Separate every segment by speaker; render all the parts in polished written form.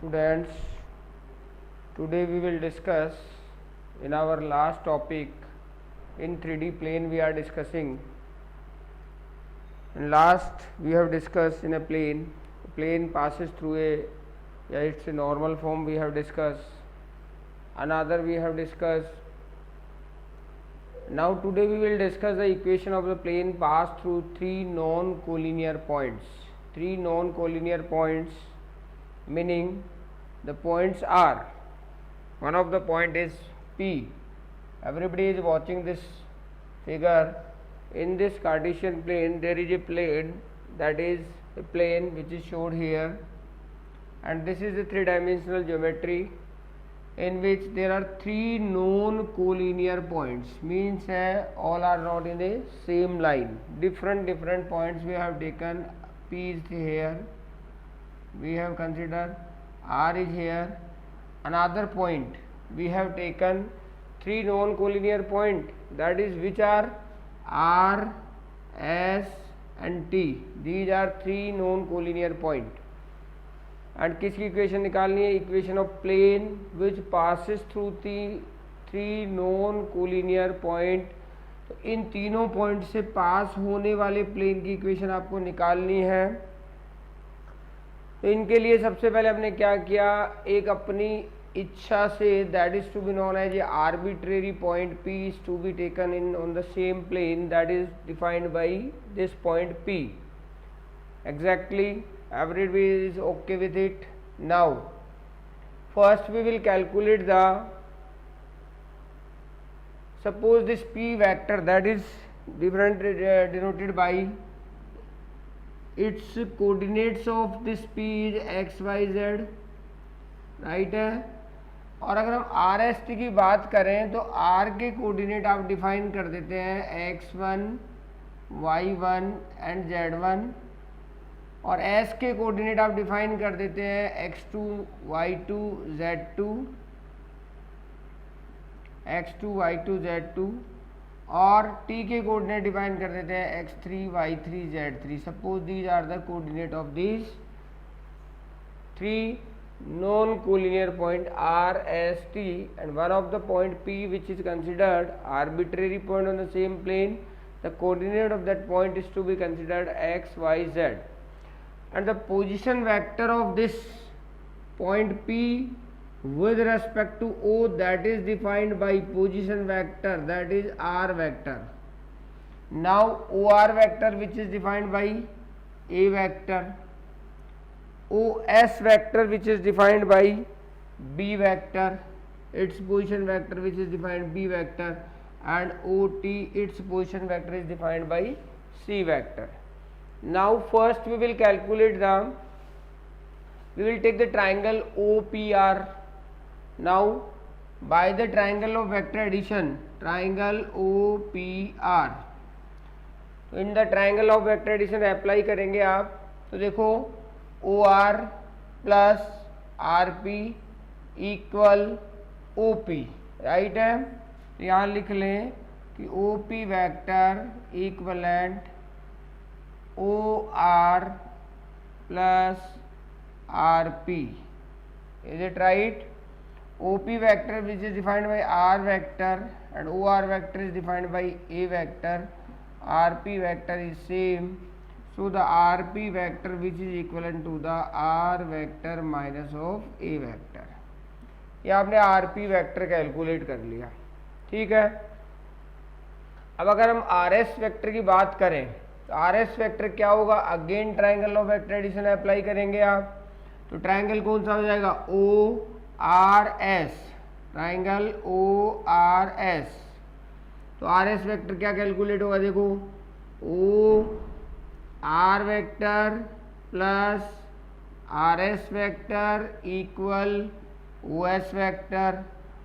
Speaker 1: Students, today we will discuss in our last topic in 3D plane we are discussing. In last we have discussed in a plane passes through it's a normal form we have discussed. Another we have discussed. Now today we will discuss the equation of the plane passed through three non-collinear points. Three non-collinear points meaning the points are, one of the point is P. Everybody is watching this figure. In this Cartesian plane there is a plane, that is a plane which is shown here, and this is a three-dimensional geometry in which there are three known collinear points, means all are not in the same line. Different points we have taken. P is here, we have considered R is here. Another point we have taken three known collinear point, that is which are R, S and T. These are three known collinear point. And किसकी equation निकालनी है? Equation of plane which passes through three non collinear point. तो इन तीनों point से पास होने वाले plane की इक्वेशन आपको निकालनी है. तो इनके लिए सबसे पहले हमने क्या किया, एक अपनी इच्छा से, that is to be known as a arbitrary point P is to be taken in on the same plane, that is defined by this point P. Exactly, everybody is okay with it. Now first we will calculate the, suppose this P vector, that is denoted by its coordinates of this P is x y z, right है. और अगर हम R S T की बात करें तो are के coordinate आप डिफाइन कर देते हैं x1 y1 एंड z1, और S के कोऑर्डिनेट आप डिफाइन कर देते हैं x2 y2 z2, x2 y2 z2, और T के कोऑर्डिनेट डिफाइन कर देते हैं x3 y3 z3. Suppose these are the coordinate of these three known collinear point R, S, T, and one of the point P which is considered arbitrary point on the same plane. The coordinate of that point is to be considered x, y, z, and the position vector of this point P with respect to O, that is defined by position vector, that is R vector. Now OR vector which is defined by A vector, OS vector which is defined by B vector, its position vector which is defined B vector, and OT, its position vector is defined by C vector. Now first we will calculate we will take the triangle OPR. Now by the triangle of vector addition, triangle OPR, in the triangle of vector addition apply करेंगे आप. तो देखो OR plus RP equal OP, right है. तो यहाँ लिख लें कि OP vector equivalent OR plus RP. Is it right? OP vector which is defined by R vector and OR vector is defined by A vector. RP vector is same. So the RP vector which is equivalent to the R vector minus of A vector. ये आपने RP vector calculate कर लिया, ठीक है. अब अगर हम RS vector की बात करें तो RS वेक्टर क्या होगा, again triangle of vector addition apply करेंगे आप. तो ट्राइंगल कौन सा हो जाएगा, ORS, ट्राइंगल ORS. तो RS वेक्टर क्या कैलकुलेट होगा, देखो OR vector plus RS vector equal OS vector.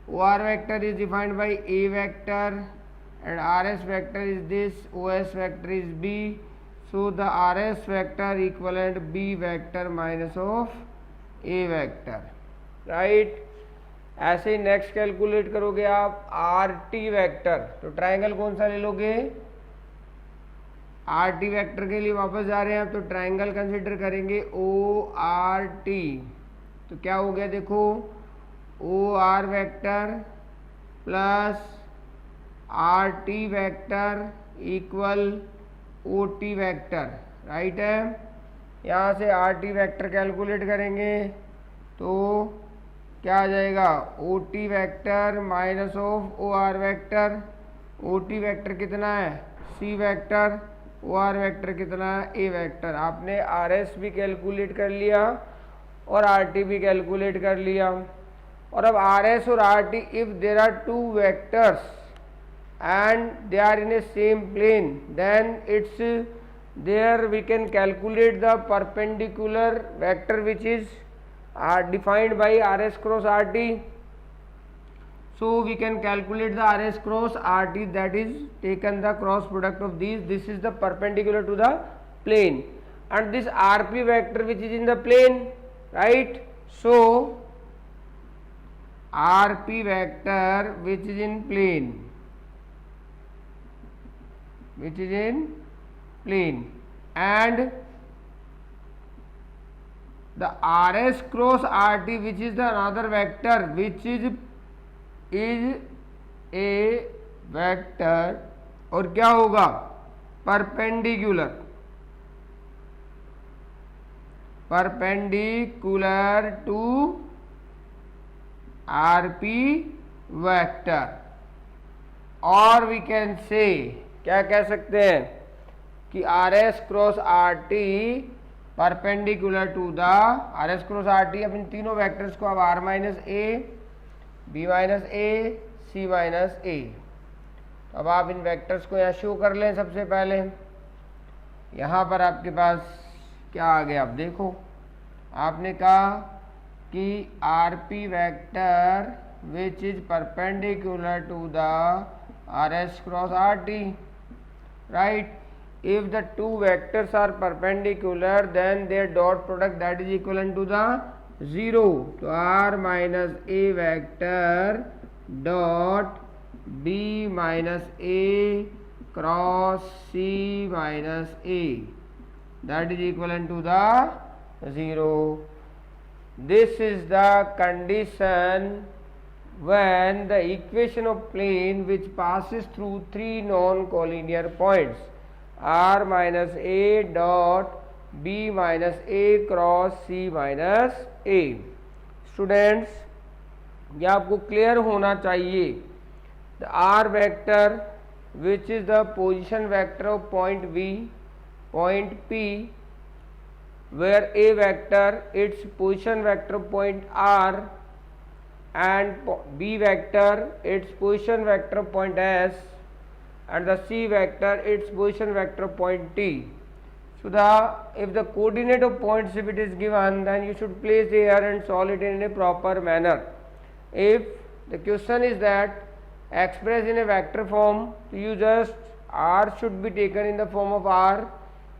Speaker 1: OR vector is defined by A vector and RS vector is this, OS vector is B. So the RS vector equivalent B vector minus of A vector, right. ऐसे ही next calculate करोगे आप RT vector. तो triangle कौन सा ले लोगे, RT vector के लिए वापस जा रहे हैं. तो ट्राइंगल कंसिडर करेंगे ORT तो क्या हो गया देखो, O R vector plus R T vector equal O T vector, right है। यहाँ से आर टी वैक्टर कैलकुलेट करेंगे तो क्या आ जाएगा, O T vector minus of O R vector. O T vector कितना है, C vector, O R vector कितना है, ए वैक्टर। आपने आर एस भी कैलकुलेट कर लिया और आर टी भी कैलकुलेट कर लिया। और अब आर एस और R T, if there are two vectors and they are in a same plane, then it's there we can calculate the perpendicular vector which is defined by rs cross rt. So we can calculate the rs cross rt, that is taken the cross product of these. This is the perpendicular to the plane, and this rp vector which is in the plane, right? So rp vector which is in plane, and the rs cross rt which is the another vector which is a vector, और क्या होगा, perpendicular to rp vector, और we can say क्या कह सकते हैं कि R S cross R T perpendicular to the R S cross R T. अब इन तीनों वेक्टर्स को अब R minus A, B minus A, C minus A. अब आप इन वेक्टर्स को यहाँ शो कर लें। सबसे पहले यहाँ पर आपके पास क्या आ गया, अब देखो आपने कहा कि R P vector which is perpendicular to the R S cross R T, right? If the two vectors are perpendicular, then their dot product that is equivalent to the 0. So r minus a vector dot b minus a cross c minus a, that is equivalent to the 0. This is the condition when the equation of plane which passes through three non-collinear points r minus a dot b minus a cross c minus a. Students, यह आपको clear होना चाहिए। The r vector which is the position vector of point V, point P, where a vector its position vector of point R, and b vector its position vector point S, and the c vector its position vector point T. So if the coordinate of points, if it is given, then you should place here and solve it in a proper manner. If the question is that expressed in a vector form, you just r should be taken in the form of r,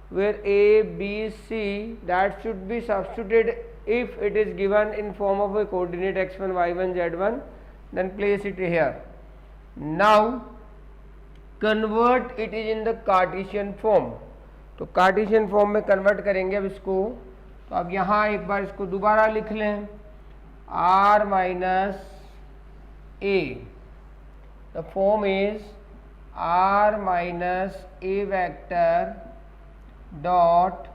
Speaker 1: where a, b, c, that should be substituted. If it is given in form of a coordinate x1, y1, z1, then place it here. Now convert it is in the Cartesian form. तो Cartesian form में convert करेंगे अब इसको। तो अब यहाँ एक बार इसको दोबारा लिख लें, r minus a, the form is r minus a vector dot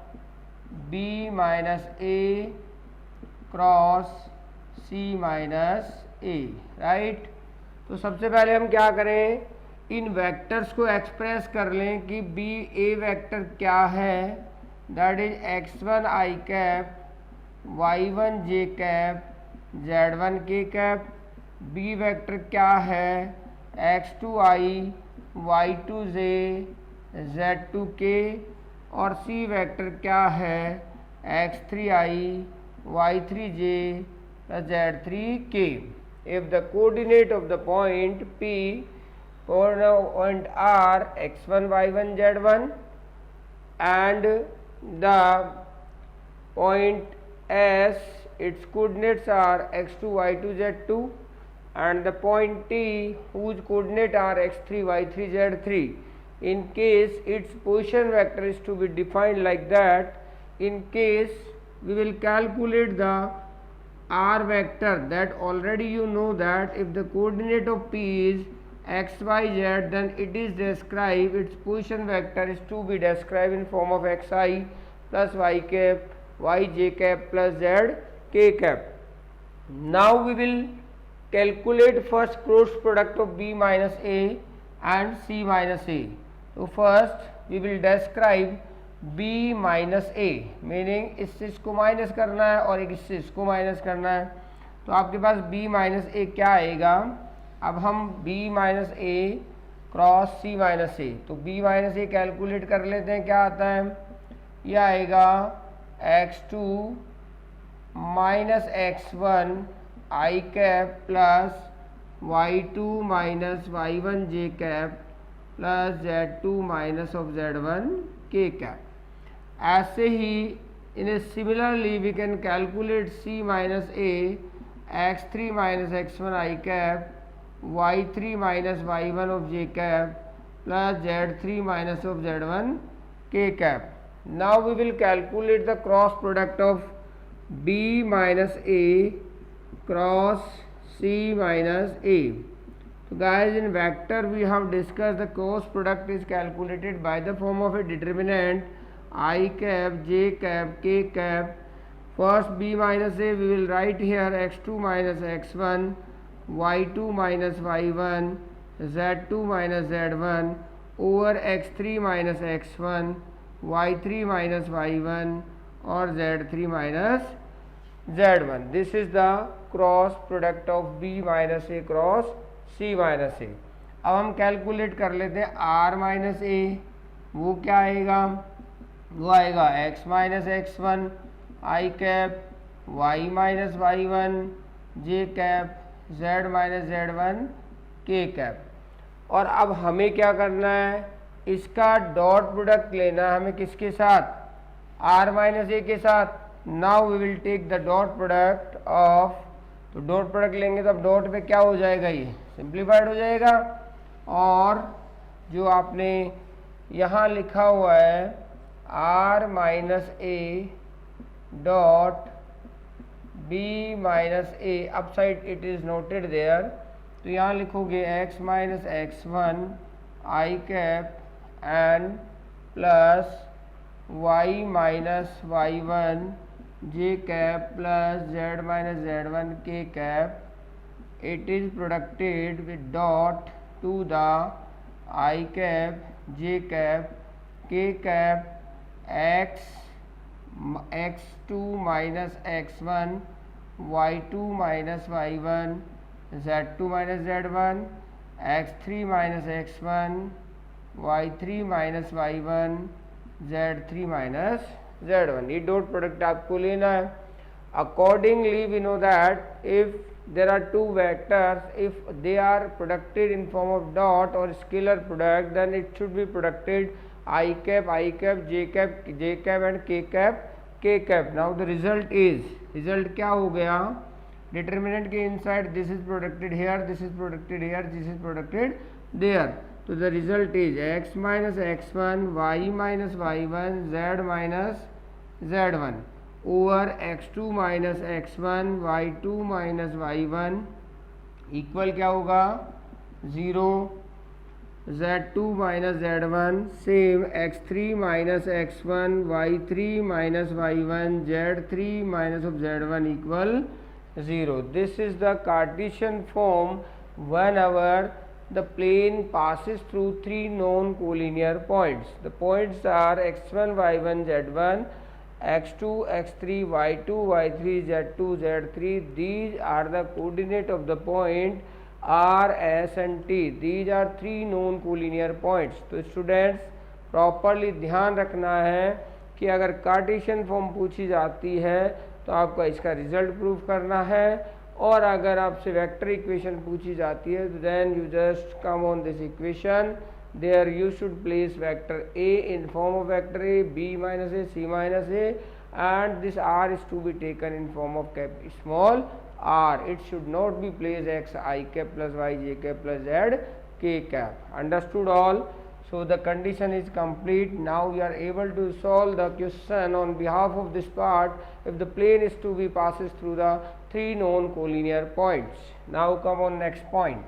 Speaker 1: b minus a cross c minus a, right. तो सबसे पहले हम क्या करें, इन वेक्टर्स को एक्सप्रेस कर लें कि बी ए वेक्टर क्या है, that is x1 i cap, y1 j cap, z1 k cap. B vector क्या है, x2 i, y2 j, z2 k। और सी वेक्टर क्या है, x3 i, y3 j, z3 k। If the coordinate of the point P, point R, x1, y1, z1, and the point S, its coordinates are x2, y2, z2, and the point T, whose coordinate are x3, y3, z3. In case its position vector is to be defined like that, in case we will calculate the r vector, that already you know that if the coordinate of P is x, y, z, then it is described, its position vector is to be described in form of xi plus y cap, yj cap plus z k cap. Now we will calculate first cross product of b minus a and c minus a. So first we will describe b minus A, meaning इससे इसको minus करना है और एक इससे इसको minus करना है. तो आपके पास b माइनस ए क्या आएगा. अब हम b minus A cross c minus ए, तो b माइनस ए कैलकुलेट कर लेते हैं. क्या आता है, यह आएगा x2 minus x1 i cap plus y2 minus y1 j cap plus z2 minus of z1 k cap. ऐसे ही इन ए similarly we can calculate c minus A x3 minus x1 i cap y3 minus y1 of j cap plus z3 minus of z1 k cap. Now we will calculate the cross product of b minus a cross c minus a. So guys, in vector we have discussed the cross product is calculated by the form of a determinant I cap, j cap, k cap. First b minus a we will write here x2 minus x1, y2 minus y1, z2 minus z1 over x3 minus x1, y3 minus y1 or z3 minus z1. This is the cross product of b minus A cross c minus A. अब हम calculate कर लेते हैं r minus ए. वो क्या आएगा, वो आएगा x minus x1 i cap, y minus y1 j cap, z minus z1 k cap. और अब हमें क्या करना है, इसका डॉट प्रोडक्ट लेना है हमें किसके साथ, r माइनस ए के साथ. Now we will take the dot product of, तो डॉट प्रोडक्ट लेंगे तो अब डॉट पे क्या हो जाएगा, ये सिंप्लीफाइड हो जाएगा. और जो आपने यहाँ लिखा हुआ है r minus A dot b minus A, upside it is noted there. तो यहाँ लिखोगे x minus x1 i cap and plus y minus y1 j cap plus z minus z1 k cap. It is producted with dot to the I cap, j cap, k cap, x2 minus x1, y2 minus y1, z2 minus z1, x3 minus x1, y3 minus y1, z3 minus z1. ये dot product आपको लेना है. Accordingly we know that if there are two vectors, if they are producted in form of dot और scalar product, then it should be producted I cap J cap and K cap. Now the result is, result क्या हो गया, determinant के inside this is producted here, this is producted here, this is producted there. तो the result is x minus x1, y minus y1, z minus z1 over x2 minus x1, y2 minus y1 equal क्या होगा 0, z2 minus z1 same x3 minus x1, y3 minus y1, z3 minus of z1 equal 0. This is the Cartesian form whenever the plane passes through three known collinear points. The points are x1, y1, z1, x2, x3, y2, y3, z2, z3. These are the coordinate of the point r, s and t. These are three known collinear points. तो students properly ध्यान रखना है कि अगर Cartesian form पूछी जाती है तो आपका इसका रिजल्ट प्रूव करना है. और अगर आपसे वेक्टर इक्वेशन पूछी जाती है तो then you just come on this equation, there you should place vector a in form of vector a, b minus a, c minus a, and this r is to be taken in form of cap small r. It should not be placed x I cap plus y j cap plus z k cap. Understood all? So the condition is complete. Now we are able to solve the question on behalf of this part. If the plane is to be passes through the three known collinear points. Now come on next point.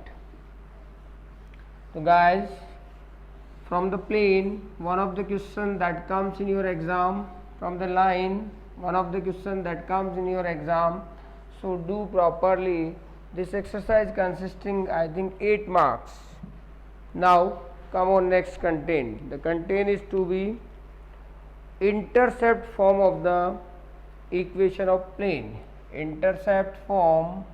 Speaker 1: So guys, from the plane, one of the question that comes in your exam, from the line, one of the question that comes in your exam, so do properly. This exercise consisting I think 8 marks. Now come on next content. The content is to be intercept form of the equation of plane. Intercept form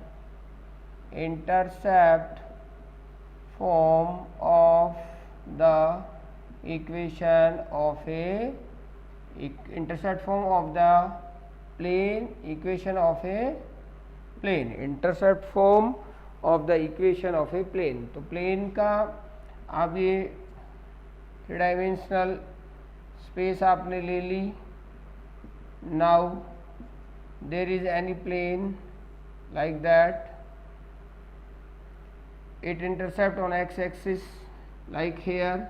Speaker 1: of the equation of a intercept form of the plane equation of a plane. Intercept form of the equation of a plane. तो plane का आप ये 3 dimensional space आपने ले ली. Now there is any plane like that, it intercept on x axis like here.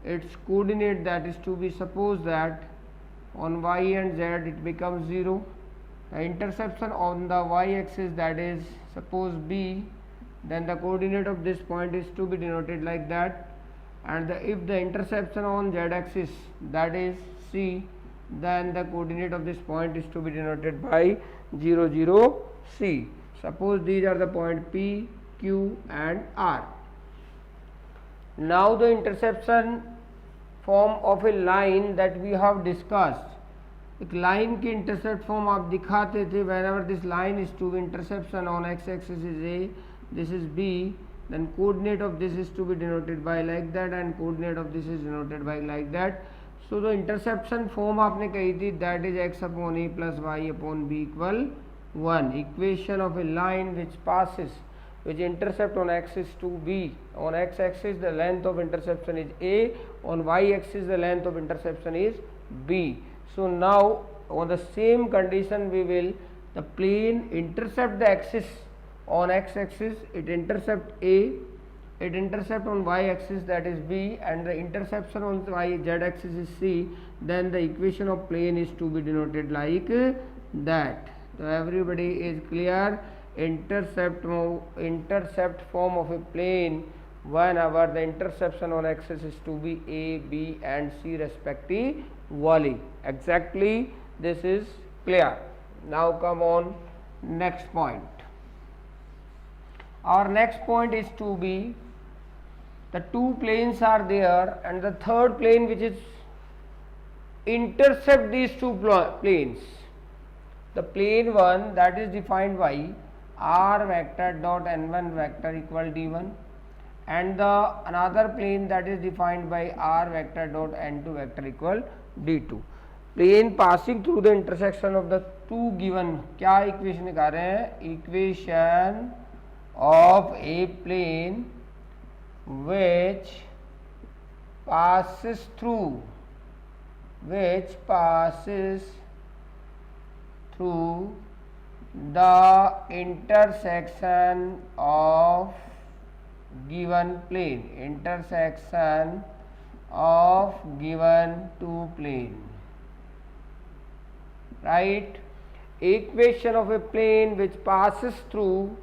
Speaker 1: Its coordinate that is to be suppose that on y and z it becomes 0. The interception on the y axis that is suppose b, then the coordinate of this point is to be denoted like that, and if the interception on z axis that is c, then the coordinate of this point is to be denoted by 0 0 c. Suppose these are the point P, Q and R. Now the interception form of a line that we have discussed. एक line की intercept form आप दिखाते थे. whenever this line is to be interception on x axis is a, this is b, then coordinate of this is to be denoted by like that and coordinate of this is denoted by like that. So the interception form आपने कही थी that is x upon a plus y upon b equal 1. Equation of a line which passes, which intercept on axis to b. On x axis the length of interception is a, on y axis the length of interception is b. So now on the same condition we will, the plane intercept the axis on x axis, it intercept a, it intercept on y axis that is b, and the interception on y z axis is c. Then the equation of plane is to be denoted like that. So everybody is clear. Intercept form of a plane whenever the interception on axis is to be a, b and c respectively. Exactly, this is clear. Now come on next point. Our next point is to be, the two planes are there and the third plane which is intercept these two planes. The plane 1 that is defined by r vector dot n1 vector equal d1, and the another plane that is defined by r vector dot n2 vector equal d2. Plane passing through the intersection of the two given, क्या equation निकाल रहे हैं? Equation of a plane which passes through the intersection of given plane, intersection of given two plane, right? Equation of a plane which passes through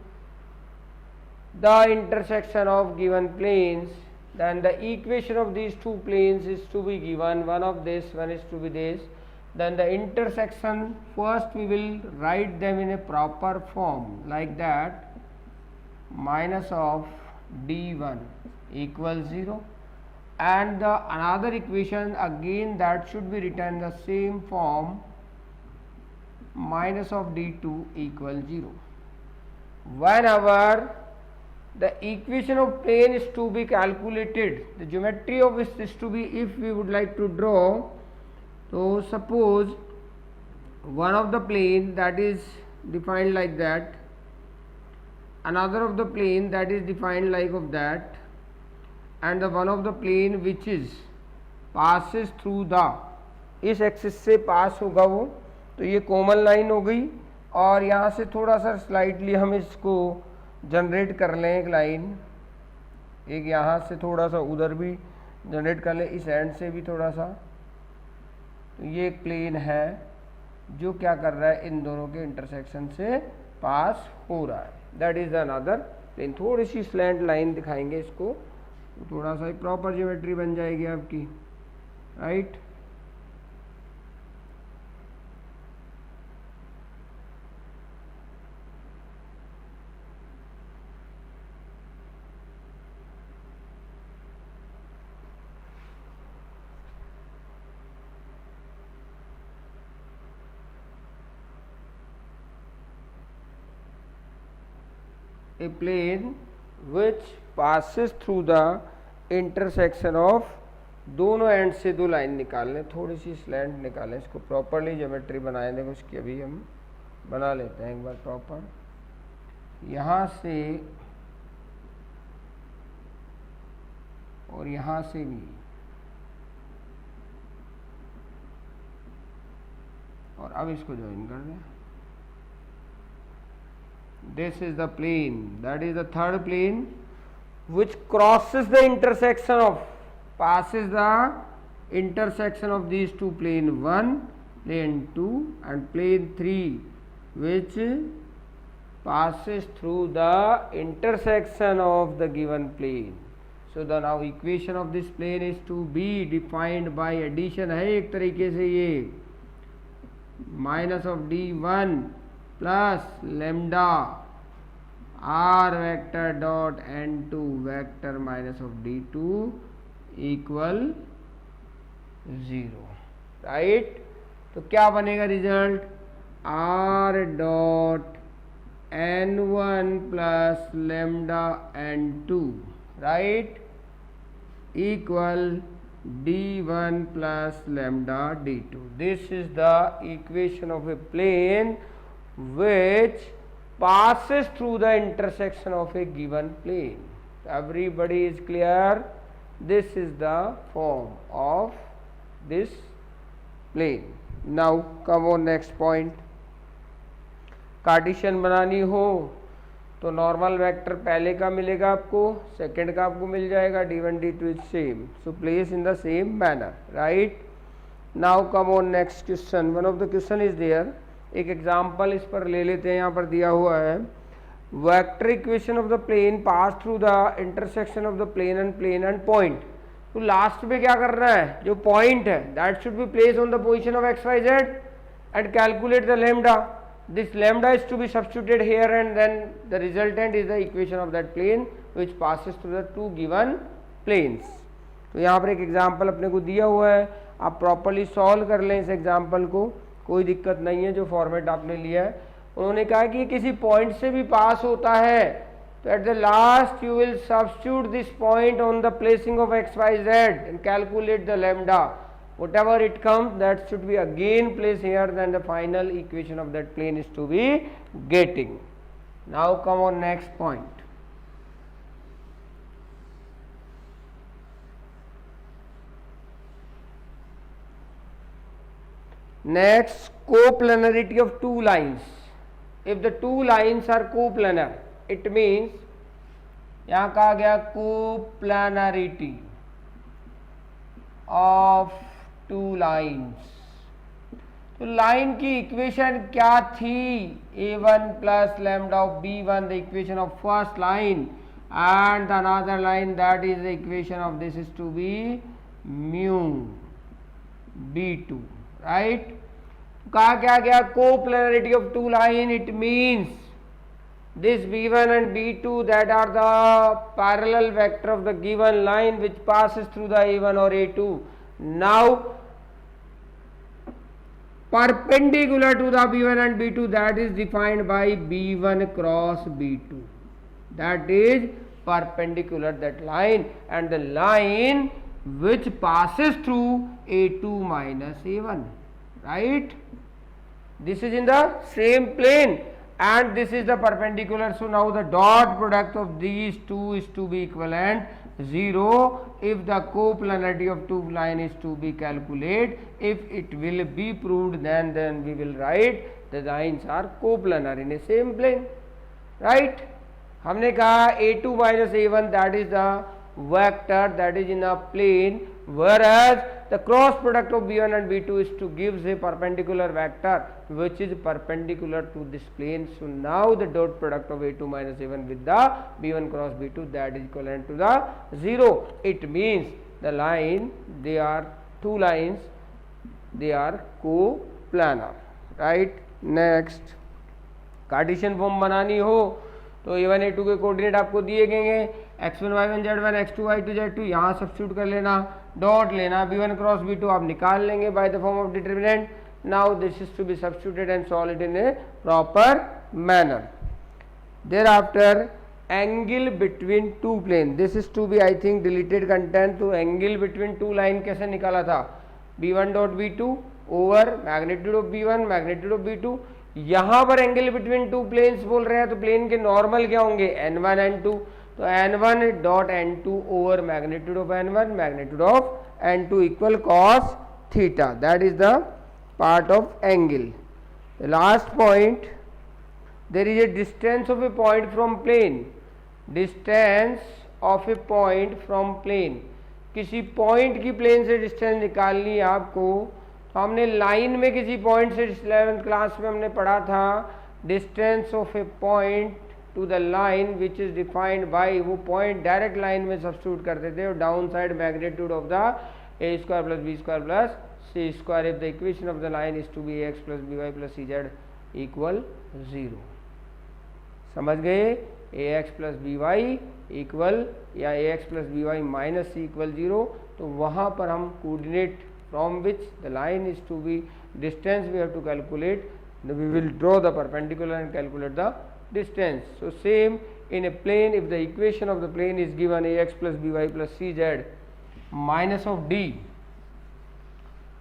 Speaker 1: the intersection of given planes, then the equation of these two planes is to be given, one of this, one is to be this. Then the intersection, first we will write them in a proper form like that, minus of d1 equals 0, and the another equation again that should be written the same form, minus of d2 equals 0. Whenever the equation of plane is to be calculated, the geometry of this is to be, if we would like to draw, so suppose one of the plane that is defined like that, another of the plane that is defined like of that, and the one of the plane which is passes through the, इस axis से पास होगा वो, तो ये common line हो गई. और यहाँ से थोड़ा सा स्लाइटली हम इसको जनरेट कर लें एक लाइन, एक यहाँ से थोड़ा सा उधर भी जनरेट कर लें, इस एंड से भी थोड़ा सा. तो ये एक प्लेन है जो क्या कर रहा है, इन दोनों के इंटरसेक्शन से पास हो रहा है, दैट इज अनदर प्लेन। थोड़ी सी स्लैंट लाइन दिखाएंगे इसको, थोड़ा सा एक प्रॉपर ज्योमेट्री बन जाएगी आपकी, right. A plane which passes through the intersection of, दोनों एंड से दो लाइन निकाल लें, थोड़ी सी स्लैंट निकालें, इसको प्रॉपरली ज्योमेट्री बनाए। देखो इसकी अभी हम बना लेते हैं एक बार प्रॉपर। यहाँ से और यहाँ से भी, और अब इसको ज्वाइन कर दें। This is the plane, that is the third plane which crosses the intersection of, passes the intersection of these two plane 1, plane 2 and plane 3, which passes through the intersection of the given plane. So the now equation of this plane is to be defined by addition है एक तरीके से ये, minus of d1 plus lambda r vector dot n2 vector minus of d2 equal 0, right। तो क्या बनेगा result, r dot n1 plus lambda n2, right, equal d1 plus lambda d2. This is the equation of a plane which passes through the intersection of a given plane. Everybody is clear? This is the form of this plane. Now come on next point. Cartesian बनानी हो तो normal vector पहले का मिलेगा आपको, second का आपको मिल जाएगा, d1 d2 is same, so place in the same manner, right. Now come on next question. One of the question is there, एक एग्जाम्पल इस पर ले लेते हैं, यहाँ पर दिया हुआ है vector equation of the plane pass through the intersection of the plane and point. तो लास्ट में क्या करना है, जो पॉइंट है that should be place on the position of X Y Z and calculate the lambda. This lambda is to be substituted here and then the resultant is the equation of that plane which passes through the two given planes. तो यहाँ पर एक example अपने को दिया हुआ है, आप प्रॉपरली सॉल्व कर लें इस एग्जाम्पल को, कोई दिक्कत नहीं है जो फॉर्मेट आपने लिया है। उन्होंने कहा कि किसी पॉइंट से भी पास होता है तो at the last you will substitute this point on the placing of X Y Z and calculate the lambda. Whatever it comes, that should be again placed here, then the final equation of that plane is to be getting. Now come on next point. Next, coplanarity of two lines. If the two lines are coplanar, it means यहाँ कहा गया coplanarity of two lines. तो line की equation क्या थी, a1 plus lambda of b1, the equation of first line, and another line that is the equation of this is to be mu b2, right. कहा क्या गया, coplanarity of two line, it means this b1 and b2 that are the parallel vector of the given line which passes through the a1 or a2. Now perpendicular to the b1 and b2, that is defined by b1 cross b2, that is perpendicular that line, and the line which passes through a2 minus a1, right. This is in the same plane and this is the perpendicular. So now the dot product of these two is to be equivalent 0 if the coplanarity of two line is to be calculated. If it will be proved, then we will write the lines are coplanar in a same plane, right. हमने कहा a2 minus a1 that is the vector that is in a plane, whereas the cross product of b1 and b2 is to gives a perpendicular vector which is perpendicular to this plane. So now the dot product of a2 minus a1 with the b1 cross b2, that is equivalent to the 0. It means the line, they are two lines, they are coplanar, right? Next, Cartesian form बनानी हो तो a1 a2 के coordinate आपको दिए गए हैं, x1 y1 z1 x2 y2 z2, यहाँ substitute कर लेना, डॉट लेना, b1 क्रॉस b2 आप निकाल लेंगे by the form of determinant. Now this is to be substituted and solve it in a proper manner. Thereafter angle between two plane, this is to be I think deleted content. तो angle between two line कैसे निकाला था, b1 dot b2 over magnitude of b1 magnitude of b2. यहां पर angle between two planes बोल रहे हैं तो प्लेन के नॉर्मल क्या होंगे, n1 n2. तो n1 dot n2 over magnitude of n1 magnitude of n2 equal cos theta. That is the part of angle. Last point, there is a distance of a point from plane. Distance of a point from plane, किसी point की plane से distance निकालनी है आपको. तो हमने line में किसी पॉइंट से 11th क्लास में हमने पढ़ा था distance of a point to the line which is defined by, वो पॉइंट डायरेक्ट लाइन में सब्स्टिट्यूट करते थे और down side magnitude of the A square plus B square plus C square if the equation of the line is to be X plus B Y plus C Z equal 0. समझ गए, A X plus B Y equal या A X plus B Y minus C equal 0. तो वहाँ पर हम coordinate from which the line is to be distance we have to calculate, we will draw the perpendicular and calculate the distance. So same in a plane, if the equation of the plane is given ax plus by plus cz minus of d,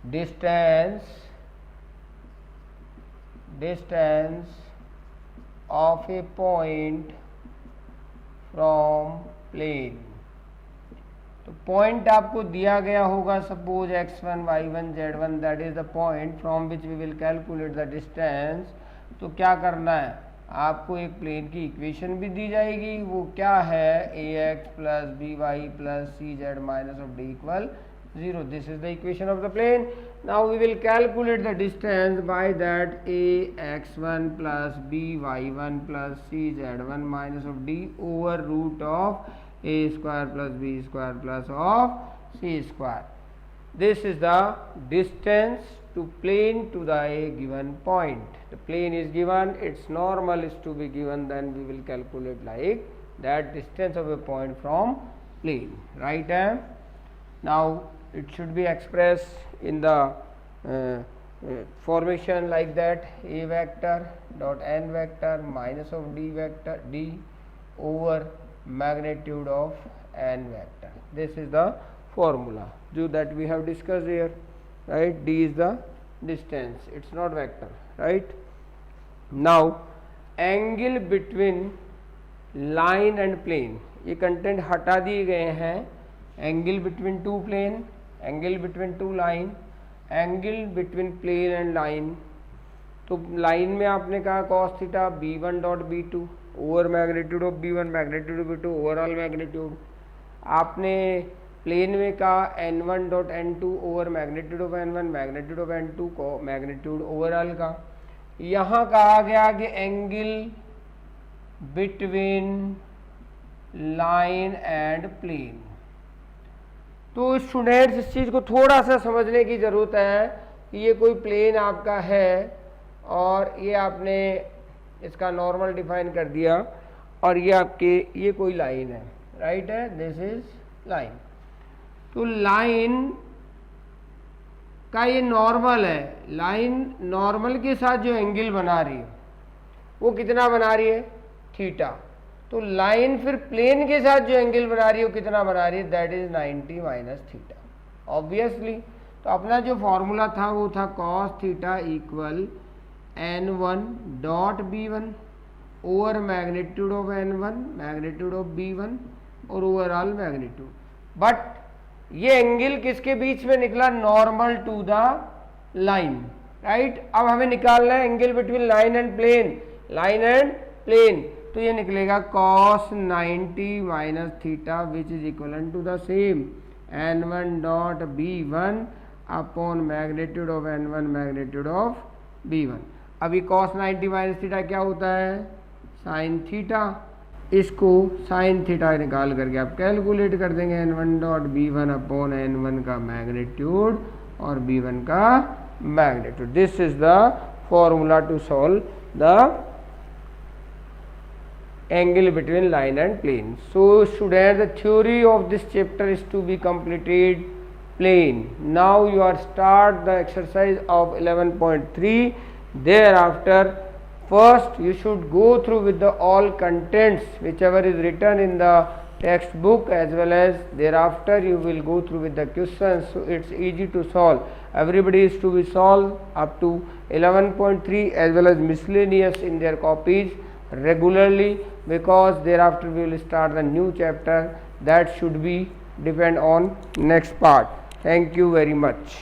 Speaker 1: distance of a point from plane. तो point आपको दिया गया होगा, suppose x1 y1 z1, that is the point from which we will calculate the distance. तो क्या करना है, आपको एक प्लेन की इक्वेशन भी दी जाएगी, वो क्या है, ax plus B Y plus C Z minus of D equal 0. This is the equation of the plane. Now we will calculate the distance by that ax1 plus B Y plus C Z minus of D over root of a square plus b square plus of c square. This is the distance to plane to the a given point. The plane is given, its normal is to be given, then we will calculate like that distance of a point from plane, right? Now it should be expressed in the formation like that, a vector dot n vector minus of d vector d over magnitude of n vector. This is the formula that we have discussed here, right? D is the distance, it's not vector, right? Now angle between line and plane, ये content हटा दिए गए हैं. Angle between two plane, angle between two line, angle between plane and line. तो line में आपने कहा cos theta b1 dot b2 over magnitude of b1 magnitude of b2 overall magnitude. आपने प्लेन में कहा n1 dot n2 over magnitude of n1 magnitude of n2 को magnitude overall का. यहाँ कहा गया कि angle between line and plane. तो स्टूडेंट्स इस चीज़ को थोड़ा सा समझने की ज़रूरत है कि ये कोई प्लेन आपका है और ये आपने इसका नॉर्मल डिफाइन कर दिया और ये आपके ये कोई लाइन है, राइट है, दिस इज लाइन. तो लाइन का ये नॉर्मल है, लाइन नॉर्मल के साथ जो एंगल बना रही है वो कितना बना रही है, थीटा. तो लाइन फिर प्लेन के साथ जो एंगल बना रही है वो कितना बना रही है, दैट इज 90 माइनस थीटा, ऑब्वियसली. तो अपना जो फॉर्मूला था वो था cos theta equal n1 dot b1 over magnitude of n1 magnitude of b1 और ओवरऑल मैग्नीट्यूड. बट ये एंगल किसके बीच में निकला, normal to the line, right. अब हमें निकालना है angle between line and plane, line and plane. तो ये निकलेगा cos 90 minus theta which is equal to the same n1 dot b1 upon magnitude of n1 magnitude of b1। अभी cos 90 minus theta क्या होता है, साइन थीटा। इसको sine theta निकाल करके आप कैलकुलेट कर देंगे n1 dot b1 upon n1 का मैग्नीट्यूड और b1 का magnitude. This is the formula to solve the angle between line and plane. So students, the theory of this chapter is to be completed plain. Now you are start the exercise of 11.3. Thereafter first you should go through with the all contents whichever is written in the textbook, as well as thereafter you will go through with the questions, so it's easy to solve. Everybody is to be solved up to 11.3 as well as miscellaneous in their copies regularly, because thereafter we will start the new chapter that should be depend on next part. Thank you very much.